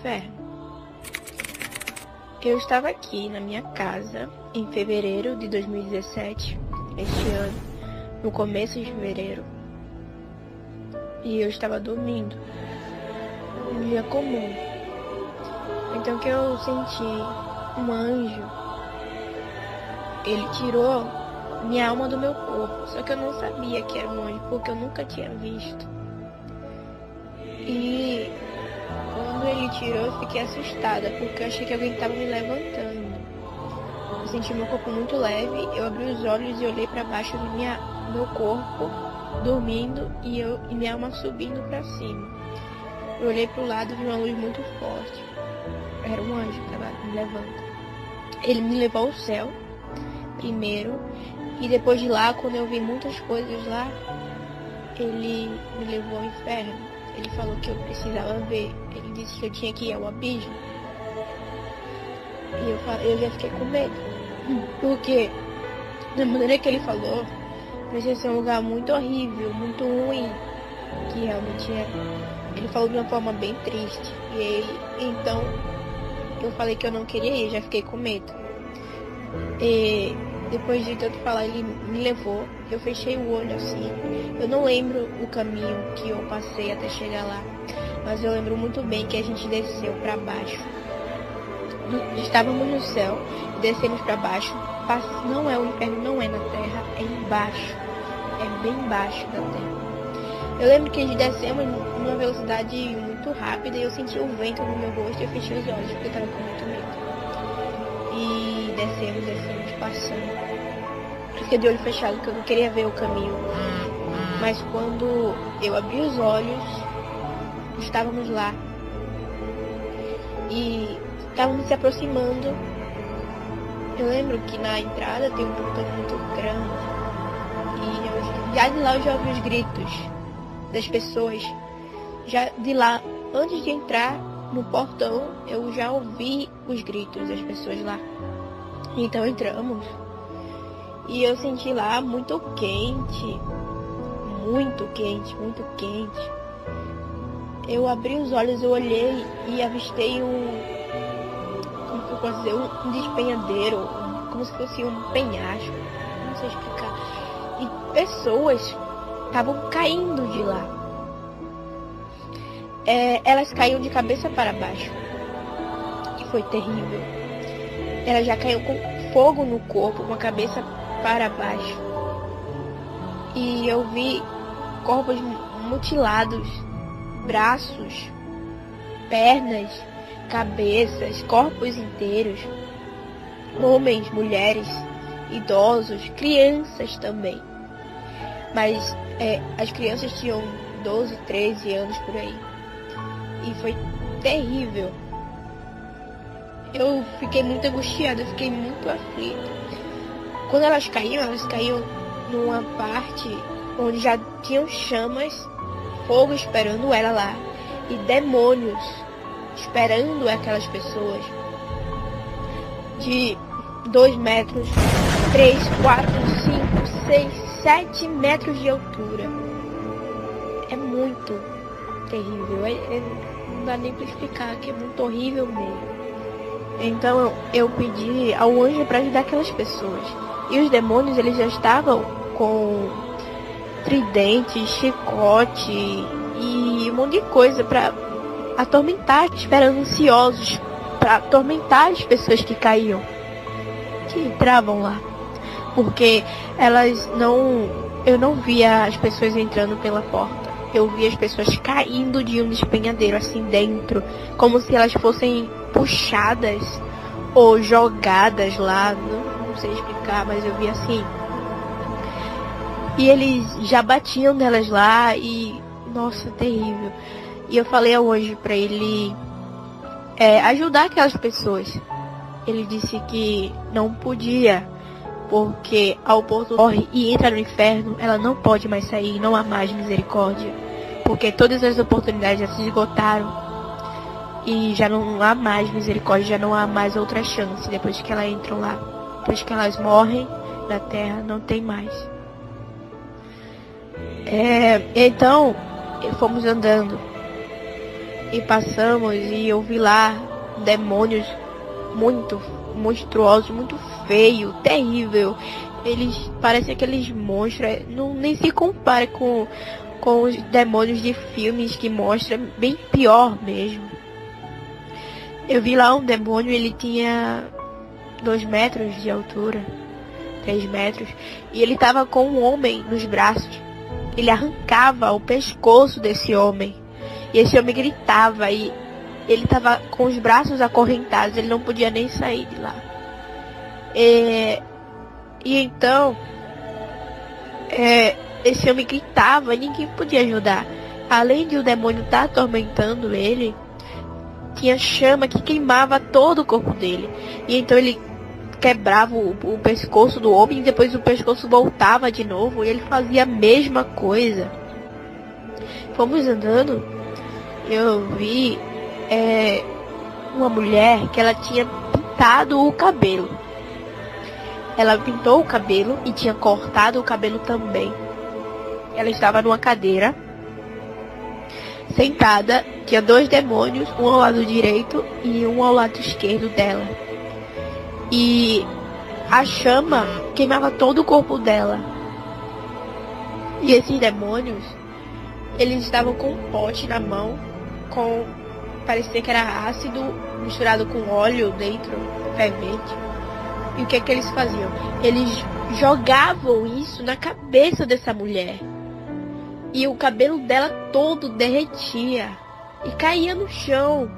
inferno. Eu estava aqui na minha casa em fevereiro de 2017, este ano, no começo de fevereiro, e eu estava dormindo, um dia comum. Então que eu senti um anjo, ele tirou minha alma do meu corpo, só que eu não sabia que era um anjo, porque eu nunca tinha visto. E quando ele tirou, eu fiquei assustada, porque eu achei que alguém estava me levantando. Eu senti meu corpo muito leve, eu abri os olhos e olhei para baixo, vi meu corpo dormindo e minha alma subindo para cima. Eu olhei para o lado e vi uma luz muito forte. Era um anjo que estava me levando. Ele me levou ao céu primeiro, e depois de lá, quando eu vi muitas coisas lá, ele me levou ao inferno. Ele falou que eu precisava ver. Ele disse que eu tinha que ir ao abismo. E eu já fiquei com medo. Porque, da maneira que ele falou, parecia ser um lugar muito horrível, muito ruim, que realmente é. Ele falou de uma forma bem triste. Então, eu falei que eu não queria ir, já fiquei com medo. E depois de tanto falar, ele me levou. Eu fechei o olho assim. Eu não lembro o caminho que eu passei até chegar lá, mas eu lembro muito bem que a gente desceu para baixo. Estávamos no céu, descemos para baixo. Não é o inferno, não é na terra, é embaixo. É bem embaixo da terra. Eu lembro que a gente descemos numa velocidade muito rápida e eu senti o vento no meu rosto e eu fechei os olhos porque eu estava com muito medo. E descemos, passando. Eu fiquei de olho fechado porque eu não queria ver o caminho. Mas quando eu abri os olhos, estávamos lá. E estávamos se aproximando. Eu lembro que na entrada tem um portão muito grande. E já de lá eu já ouvi os gritos das pessoas. Já de lá, antes de entrar no portão, eu já ouvi os gritos das pessoas lá. Então entramos. E eu senti lá muito quente. Muito quente, muito quente. Eu abri os olhos, eu olhei e avistei como que eu posso dizer, um despenhadeiro, como se fosse um penhasco, não sei explicar. E pessoas estavam caindo de lá. Elas caíam de cabeça para baixo. E foi terrível. Elas já caíam com fogo no corpo, com a cabeça para baixo. E eu vi corpos mutilados, braços, pernas, cabeças, corpos inteiros, homens, mulheres, idosos, crianças também. Mas as crianças tinham 12, 13 anos por aí. E foi terrível. Eu fiquei muito angustiada, eu fiquei muito aflita. Quando elas caíam numa parte onde já tinham chamas, fogo esperando ela lá, e demônios esperando aquelas pessoas de 2 metros, 3, 4, 5, 6, 7 metros de altura. É muito terrível, não dá nem pra explicar, que é muito horrível mesmo. Então eu pedi ao anjo para ajudar aquelas pessoas. E os demônios, eles já estavam com tridente, chicote e um monte de coisa para atormentar, esperando ansiosos para atormentar as pessoas que caíam, que entravam lá. Porque eu não via as pessoas entrando pela porta. Eu via as pessoas caindo de um despenhadeiro assim dentro, como se elas fossem puxadas ou jogadas lá, não sei explicar, mas eu vi assim. E eles já batiam nelas lá e, nossa, terrível. E eu falei ao anjo para ele ajudar aquelas pessoas. Ele disse que não podia, porque a oportunidade morre e entra no inferno, ela não pode mais sair, não há mais misericórdia, porque todas as oportunidades já se esgotaram. E já não há mais misericórdia, já não há mais outra chance depois que elas entram lá. Depois que elas morrem na terra, não tem mais. Então, fomos andando. E passamos e eu vi lá demônios muito monstruosos, muito feio, terrível. Eles parecem aqueles monstros, nem se compara com os demônios de filmes que mostram, bem pior mesmo. Eu vi lá um demônio, ele tinha 2 metros de altura, 3 metros, e ele tava com um homem nos braços. Ele arrancava o pescoço desse homem, e esse homem gritava, e ele tava com os braços acorrentados, ele não podia nem sair de lá. E então, esse homem gritava e ninguém podia ajudar. Além de o demônio estar atormentando ele, tinha chama que queimava todo o corpo dele. E então ele quebrava o pescoço do homem e depois o pescoço voltava de novo e ele fazia a mesma coisa. Fomos andando, eu vi uma mulher que ela tinha pintado o cabelo. Ela pintou o cabelo e tinha cortado o cabelo também. Ela estava numa cadeira, sentada, tinha 2 demônios, um ao lado direito e um ao lado esquerdo dela. E a chama queimava todo o corpo dela. E esses demônios, eles estavam com um pote na mão, parecia que era ácido misturado com óleo dentro, fervente. E o que é que eles faziam? Eles jogavam isso na cabeça dessa mulher. E o cabelo dela todo derretia e caía no chão.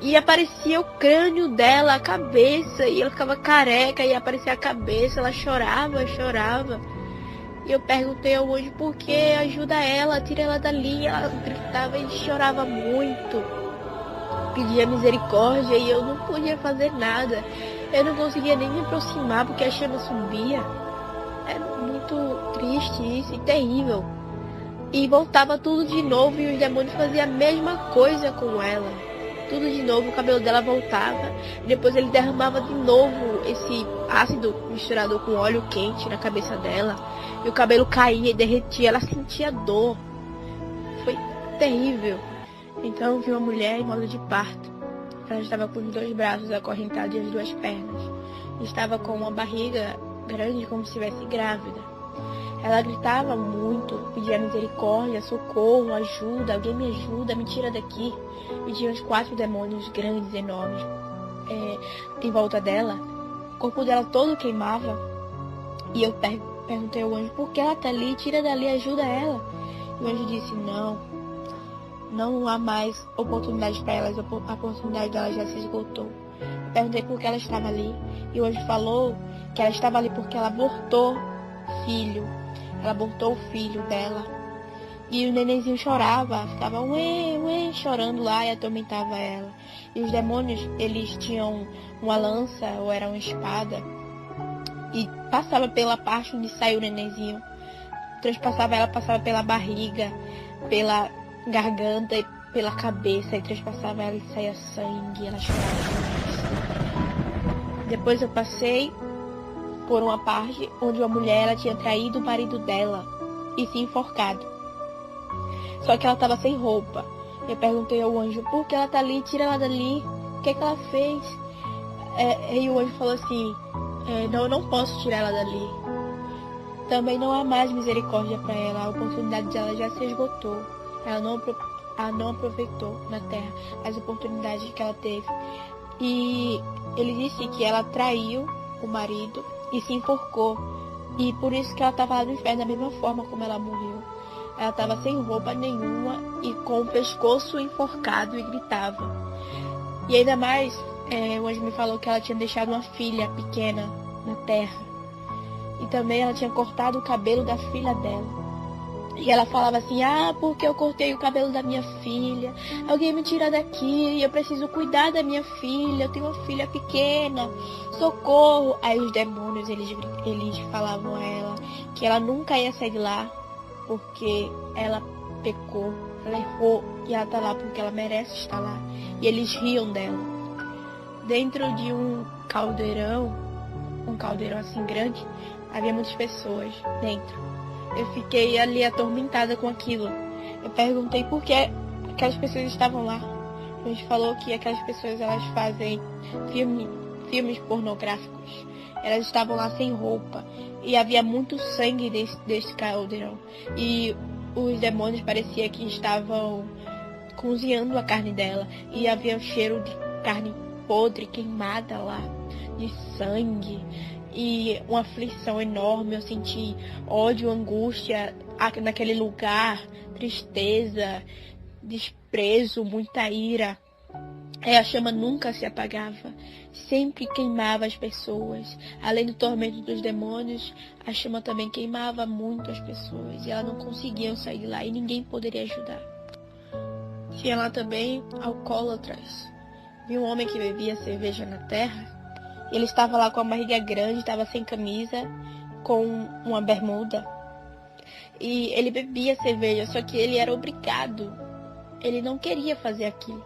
E aparecia o crânio dela, a cabeça, e ela ficava careca e aparecia a cabeça, ela chorava. E eu perguntei ao anjo por que, ajuda ela, tira ela dali. Ela gritava e chorava muito. Pedia misericórdia e eu não podia fazer nada. Eu não conseguia nem me aproximar porque a chama subia. É muito triste isso e terrível. E voltava tudo de novo e os demônios faziam a mesma coisa com ela. Tudo de novo, o cabelo dela voltava. Depois ele derramava de novo esse ácido misturado com óleo quente na cabeça dela. E o cabelo caía e derretia. Ela sentia dor. Foi terrível. Então eu vi uma mulher em modo de parto. Ela estava com os 2 braços acorrentados e as 2 pernas. Estava com uma barriga grande como se estivesse grávida. Ela gritava muito, pedia misericórdia, socorro, ajuda, alguém me ajuda, me tira daqui. E tinha uns 4 demônios grandes, enormes, em volta dela. O corpo dela todo queimava. E eu perguntei ao anjo, por que ela tá ali? Tira dali, ajuda ela. E o anjo disse, não há mais oportunidades para elas, a oportunidade dela já se esgotou. Eu perguntei por que ela estava ali. E o anjo falou que ela estava ali porque ela abortou filho. Ela abortou o filho dela. E o nenenzinho chorava, ficava ué, chorando lá e atormentava ela. E os demônios, eles tinham uma lança ou era uma espada. E passava pela parte onde saiu o nenenzinho. Transpassava ela, passava pela barriga, pela garganta e pela cabeça. E transpassava ela e saía sangue. Ela chorava. Depois eu passei por uma parte onde uma mulher ela tinha traído o marido dela e se enforcado. Só que ela estava sem roupa. Eu perguntei ao anjo, por que ela tá ali? Tira ela dali. O que é que ela fez? E o anjo falou assim, não, eu não posso tirar ela dali. Também não há mais misericórdia para ela. A oportunidade dela já se esgotou. Ela não aproveitou na terra as oportunidades que ela teve. E ele disse que ela traiu o marido e se enforcou. E por isso que ela estava lá no inferno, da mesma forma como ela morreu. Ela estava sem roupa nenhuma e com o pescoço enforcado e gritava. E ainda mais, o anjo me falou que ela tinha deixado uma filha pequena na terra. E também ela tinha cortado o cabelo da filha dela. E ela falava assim, porque eu cortei o cabelo da minha filha. Alguém me tira daqui, eu preciso cuidar da minha filha, eu tenho uma filha pequena, socorro. Aí os demônios, eles falavam a ela que ela nunca ia sair de lá, porque ela pecou, ela errou, e ela tá lá porque ela merece estar lá. E eles riam dela. Dentro de um caldeirão assim grande, havia muitas pessoas dentro. Eu fiquei ali atormentada com aquilo. Eu perguntei por que aquelas pessoas estavam lá. A gente falou que aquelas pessoas, elas fazem filmes pornográficos. Elas estavam lá sem roupa. E havia muito sangue desse caldeirão. E os demônios parecia que estavam cozinhando a carne dela. E havia um cheiro de carne podre, queimada lá, de sangue. E uma aflição enorme. Eu senti ódio, angústia naquele lugar, tristeza, desprezo, muita ira. A chama nunca se apagava, sempre queimava as pessoas. Além do tormento dos demônios, a chama também queimava muito as pessoas. E elas não conseguiam sair de lá e ninguém poderia ajudar. Tinha lá também alcoólatras. Vi um homem que bebia cerveja na terra. Ele estava lá com a barriga grande, estava sem camisa, com uma bermuda. E ele bebia cerveja, só que ele era obrigado. Ele não queria fazer aquilo.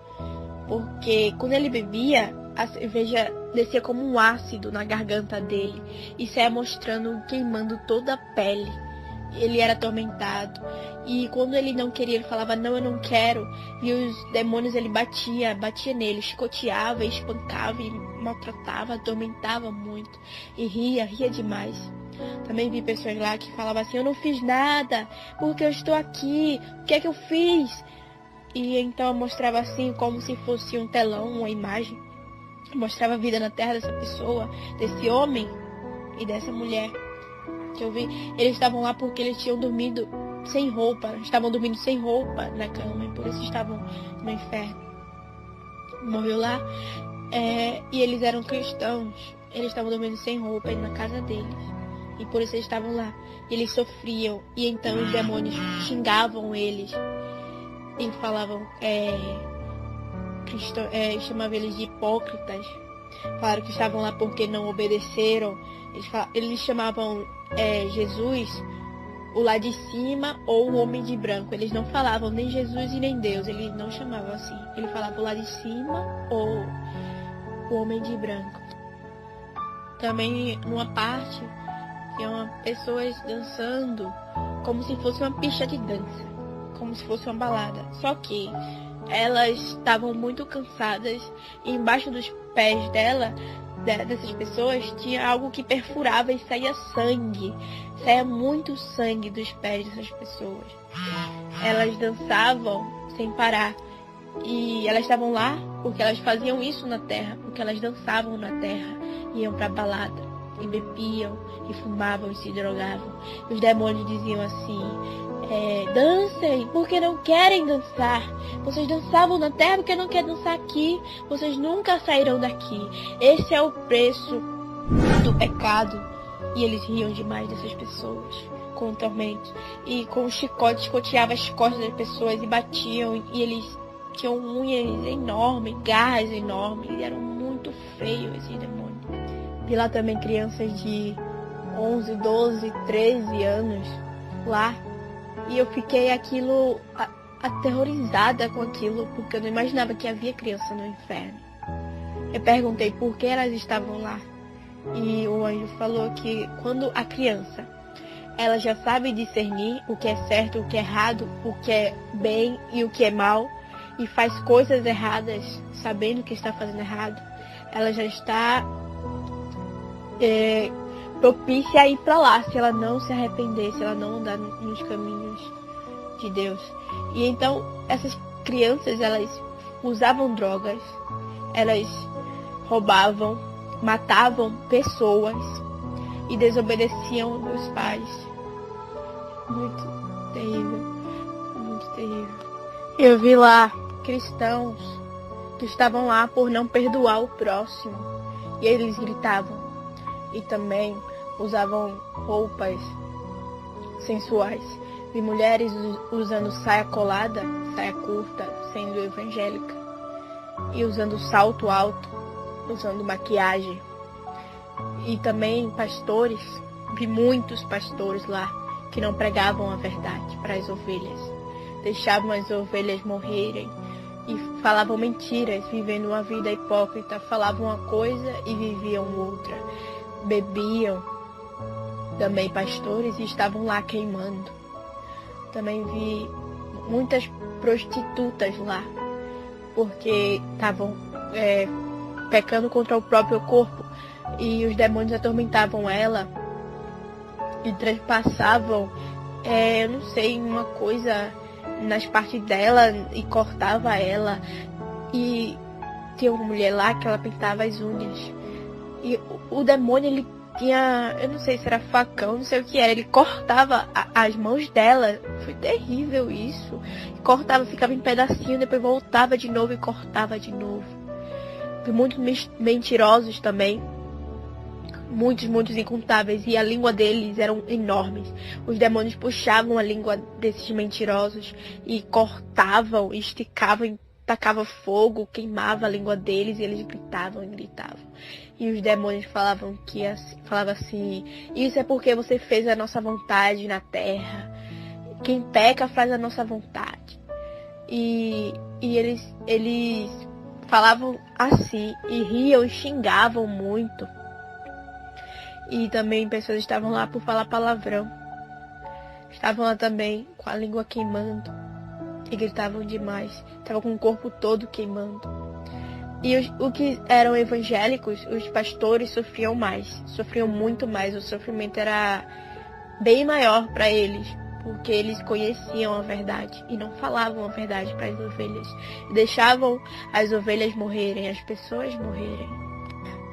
Porque quando ele bebia, a cerveja descia como um ácido na garganta dele e saia mostrando, queimando toda a pele. Ele era atormentado. E quando ele não queria, ele falava, não, eu não quero. E os demônios, ele batia nele, chicoteava, espancava, e maltratava, atormentava muito. E ria demais. Também vi pessoas lá que falavam assim, eu não fiz nada, porque eu estou aqui, o que é que eu fiz? E então eu mostrava assim, como se fosse um telão, uma imagem. Eu mostrava a vida na terra dessa pessoa, desse homem e dessa mulher. Que eu vi, eles estavam lá porque eles tinham dormido sem roupa. Estavam dormindo sem roupa na cama e por isso estavam no inferno. Morreu lá. E eles eram cristãos. Eles estavam dormindo sem roupa na casa deles. E por isso eles estavam lá. E eles sofriam. E então os demônios xingavam eles. E falavam, chamavam eles de hipócritas. Falaram que estavam lá porque não obedeceram. Eles chamavam Jesus, o lá de cima ou o homem de branco. Eles não falavam nem Jesus e nem Deus. Eles não chamavam assim. Ele falava o lá de cima ou o homem de branco. Também numa parte, tinha pessoas dançando como se fosse uma pista de dança. Como se fosse uma balada. Só que elas estavam muito cansadas e embaixo dos pés dessas pessoas, tinha algo que perfurava e saía sangue. Saía muito sangue dos pés dessas pessoas. Elas dançavam sem parar. E elas estavam lá porque elas faziam isso na terra. Porque elas dançavam na terra. Iam pra balada. E bebiam, e fumavam, e se drogavam. E os demônios diziam assim, dancem, porque não querem dançar. Vocês dançavam na terra porque não querem dançar aqui. Vocês nunca sairão daqui. Esse é o preço do pecado. E eles riam demais dessas pessoas, com o tormento. E com o chicote, chicoteava as costas das pessoas e batiam. E eles tinham unhas enormes, garras enormes. E eram muito feios esses demônios. Vi lá também crianças de 11, 12, 13 anos lá. E eu fiquei aterrorizada com aquilo, porque eu não imaginava que havia criança no inferno. Eu perguntei por que elas estavam lá. E o anjo falou que quando a criança, ela já sabe discernir o que é certo, o que é errado, o que é bem e o que é mal, e faz coisas erradas, sabendo que está fazendo errado, ela já está propícia a ir para lá, se ela não se arrepender, se ela não andar nos caminhos de Deus. E então essas crianças, elas usavam drogas, elas roubavam, matavam pessoas e desobedeciam os pais. Muito terrível, muito terrível. Eu vi lá cristãos que estavam lá por não perdoar o próximo e eles gritavam. E também usavam roupas sensuais. Vi mulheres usando saia colada, saia curta, sendo evangélica. E usando salto alto, usando maquiagem. E também pastores, vi muitos pastores lá que não pregavam a verdade para as ovelhas. Deixavam as ovelhas morrerem e falavam mentiras, vivendo uma vida hipócrita. Falavam uma coisa e viviam outra. Bebiam, também pastores, e estavam lá queimando. Também vi muitas prostitutas lá, porque estavam pecando contra o próprio corpo, e os demônios atormentavam ela e trespassavam, eu não sei, uma coisa nas partes dela e cortava ela. E tinha uma mulher lá que ela pintava as unhas, e o demônio, ele tinha, eu não sei se era facão, não sei o que era, ele cortava as mãos dela. Foi terrível isso. Cortava, ficava em pedacinho, depois voltava de novo e cortava de novo. E muitos mentirosos também, muitos incontáveis, e a língua deles eram enormes. Os demônios puxavam a língua desses mentirosos e cortavam, esticavam, tacava fogo, queimava a língua deles, e eles gritavam. E os demônios falavam assim: isso é porque você fez a nossa vontade na terra. Quem peca faz a nossa vontade. E eles falavam assim, e riam e xingavam muito. E também pessoas estavam lá por falar palavrão. Estavam lá também com a língua queimando. E gritavam demais. Estavam com o corpo todo queimando. E os que eram evangélicos, os pastores, sofriam mais. Sofriam muito mais. O sofrimento era bem maior para eles. Porque eles conheciam a verdade e não falavam a verdade para as ovelhas. Deixavam as ovelhas morrerem, as pessoas morrerem.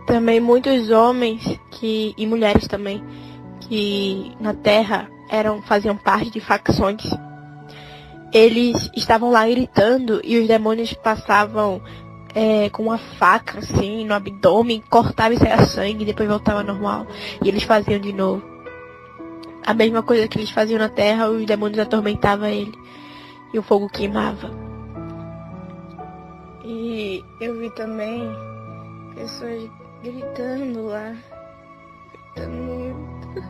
Também muitos homens e mulheres também, que na terra faziam parte de facções. Eles estavam lá gritando e os demônios passavam com uma faca assim no abdômen, cortava e saia sangue, e depois voltava ao normal. E eles faziam de novo. A mesma coisa que eles faziam na terra, os demônios atormentavam ele. E o fogo queimava. E eu vi também pessoas gritando lá. Gritando muito.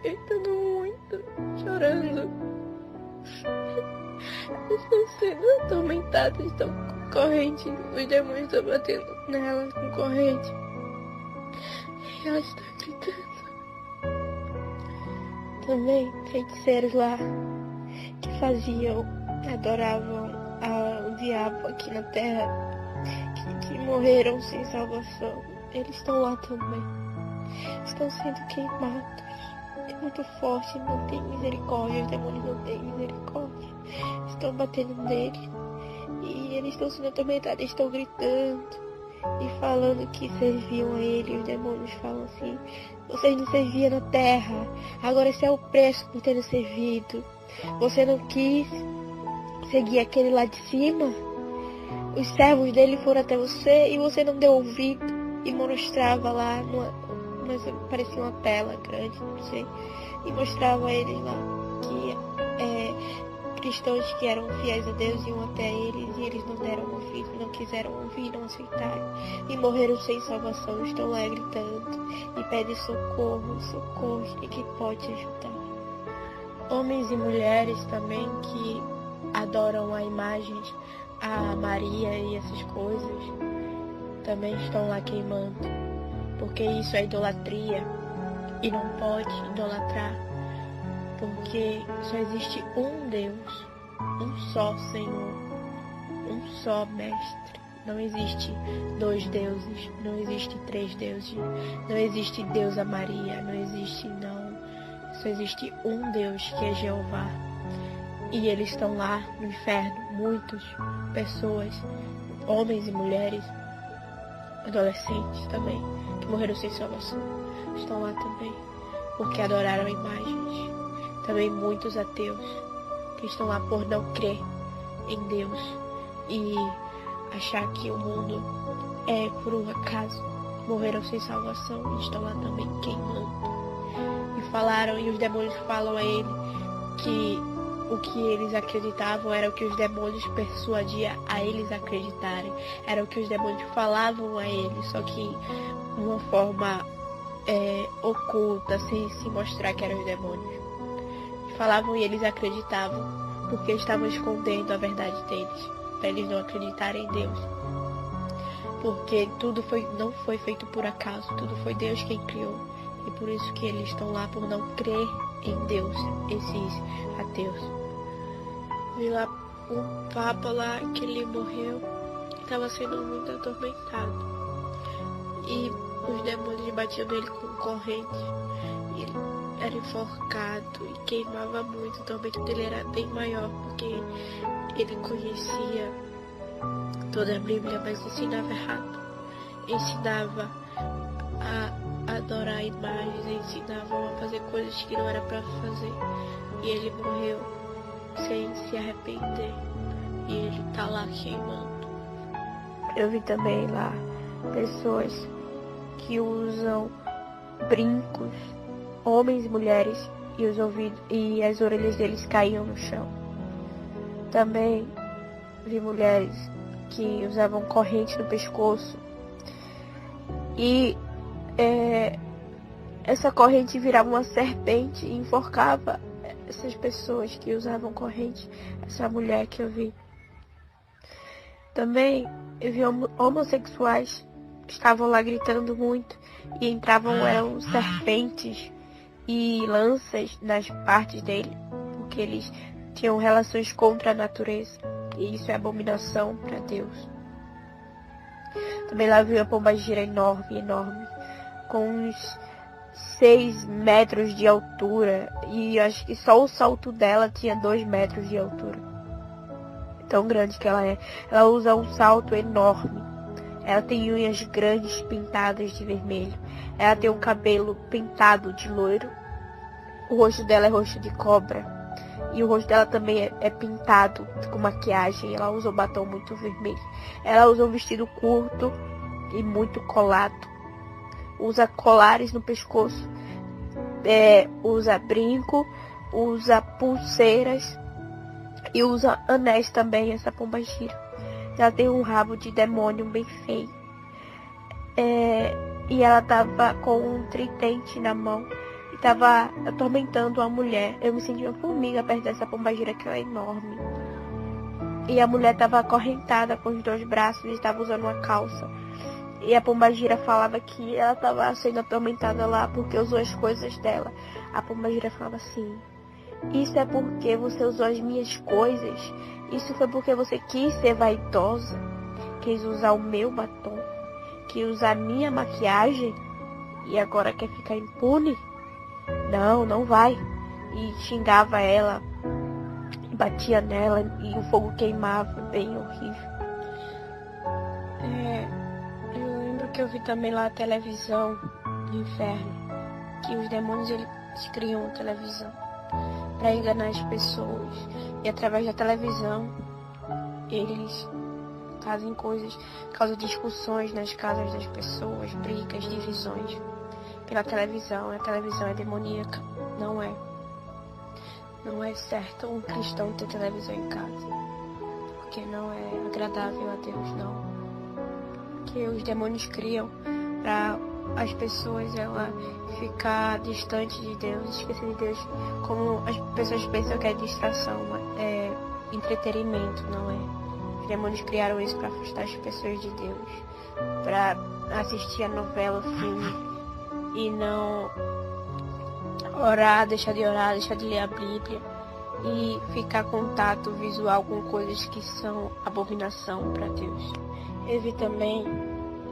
Gritando muito. Chorando. Estão sendo atormentadas, estão com corrente. Os demônios estão batendo nelas com corrente. E elas estão gritando. Também feiticeiros lá que adoravam o diabo aqui na terra, que morreram sem salvação. Eles estão lá também. Estão sendo queimados. É muito forte, não tem misericórdia. Os demônios não têm misericórdia. Estão batendo nele. E eles estão sendo atormentados, estão gritando e falando que serviam a ele. Os demônios falam assim: vocês não serviam na terra, agora esse é o preço por terem servido. Você não quis seguir aquele lá de cima? Os servos dele foram até você e você não deu ouvido. E mostrava lá, parecia uma tela grande, não sei, e mostrava a eles lá que cristãos que eram fiéis a Deus iam até eles, e eles não deram ouvido, não quiseram ouvir, não aceitaram, e morreram sem salvação. Estão lá gritando e pedem socorro, quem que pode ajudar? Homens e mulheres também que adoram a imagens, a Maria e essas coisas, também estão lá queimando, porque isso é idolatria e não pode idolatrar. Porque só existe um Deus, um só Senhor, um só Mestre. Não existe dois deuses, não existe três deuses, não existe Deus a Maria, não existe não. Só existe um Deus, que é Jeová. E eles estão lá no inferno, muitas pessoas, homens e mulheres, adolescentes também, que morreram sem salvação, estão lá também, porque adoraram imagens. Também muitos ateus que estão lá por não crer em Deus e achar que o mundo é por um acaso. Morreram sem salvação e estão lá também queimando. E os demônios falam a ele que o que eles acreditavam era o que os demônios persuadiam a eles acreditarem. Era o que os demônios falavam a eles, só que de uma forma oculta, sem se mostrar que eram os demônios. Falavam e eles acreditavam, porque estavam escondendo a verdade deles, para eles não acreditarem em Deus. Porque tudo não foi feito por acaso, tudo foi Deus quem criou. E por isso que eles estão lá por não crer em Deus, esses ateus. vi lá um papa lá que ele morreu, estava sendo muito atormentado. E os demônios batiam nele com correntes. Ele era enforcado e queimava muito. O tormento dele era bem maior, porque ele conhecia toda a Bíblia, mas ensinava errado. Ensinava a adorar imagens, ensinavam a fazer coisas que não era para fazer. E ele morreu sem se arrepender. E ele tá lá queimando. Eu vi também lá pessoas que usam brincos, homens e mulheres, e os ouvidos e as orelhas deles caíam no chão. Também vi mulheres que usavam corrente no pescoço e essa corrente virava uma serpente e enforcava essas pessoas que usavam corrente. Essa mulher que eu vi. Também eu vi homossexuais que estavam lá gritando muito e eram serpentes e lanças nas partes dele, porque eles tinham relações contra a natureza, e isso é abominação para Deus. Também lá vi uma pombagira enorme, com uns 6 metros de altura, e acho que só o salto dela tinha 2 metros de altura. Tão grande que ela é. Ela usa um salto enorme. Ela tem unhas grandes pintadas de vermelho. Ela tem um cabelo pintado de loiro. O rosto dela é rosto de cobra. E o rosto dela também é pintado com maquiagem. Ela usa um batom muito vermelho. Ela usa um vestido curto e muito colado. Usa colares no pescoço. Usa brinco. Usa pulseiras. E usa anéis também, essa pombagira. Ela tem um rabo de demônio bem feio. E ela tava com um tridente na mão. E tava atormentando a mulher. Eu me senti uma formiga perto dessa pombagira, que ela é enorme. E a mulher tava acorrentada com os 2 braços. E estava usando uma calça. E a pombagira falava que ela tava sendo atormentada lá porque usou as coisas dela. A pombagira falava assim: isso é porque você usou as minhas coisas. Isso foi porque você quis ser vaidosa. Quis usar o meu batom. Quis usar a minha maquiagem. E agora quer ficar impune? Não, não vai. E xingava ela. Batia nela. E o fogo queimava. Bem horrível. Eu lembro que eu vi também lá a televisão do inferno. Que os demônios eles criam televisão para enganar as pessoas, e através da televisão eles fazem coisas, causam discussões nas casas das pessoas, brigas, divisões pela televisão. A televisão é demoníaca. Não é certo um cristão ter televisão em casa, porque não é agradável a Deus, não. Que os demônios criam para as pessoas ficar distante de Deus, esquecer de Deus, como as pessoas pensam que é distração, é entretenimento, não é? Os demônios criaram isso para afastar as pessoas de Deus, para assistir a novela, o filme, e não orar, deixar de ler a Bíblia, e ficar contato visual com coisas que são abominação para Deus. Eu vi também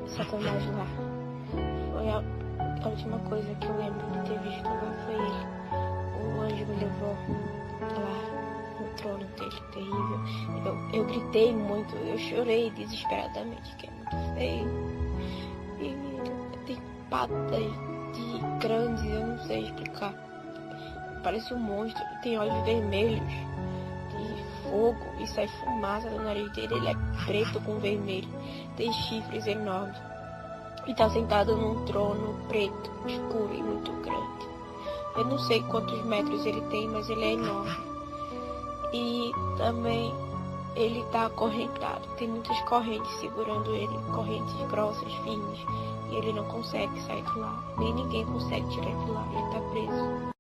Satanás lá. Foi a última coisa que eu lembro de ter visto lá, foi ele. O anjo me levou lá no trono dele, terrível. Eu gritei muito, eu chorei desesperadamente, que é muito feio. E tem patas de grandes, eu não sei explicar. Parece um monstro, tem olhos vermelhos de fogo e sai fumaça do nariz dele. Ele é preto com vermelho, tem chifres enormes. E tá sentado num trono preto, escuro e muito grande. Eu não sei quantos metros ele tem, mas ele é enorme. E também ele tá acorrentado. Tem muitas correntes segurando ele, correntes grossas, finas. E ele não consegue sair de lá. Nem ninguém consegue tirar ele de lá. Ele tá preso.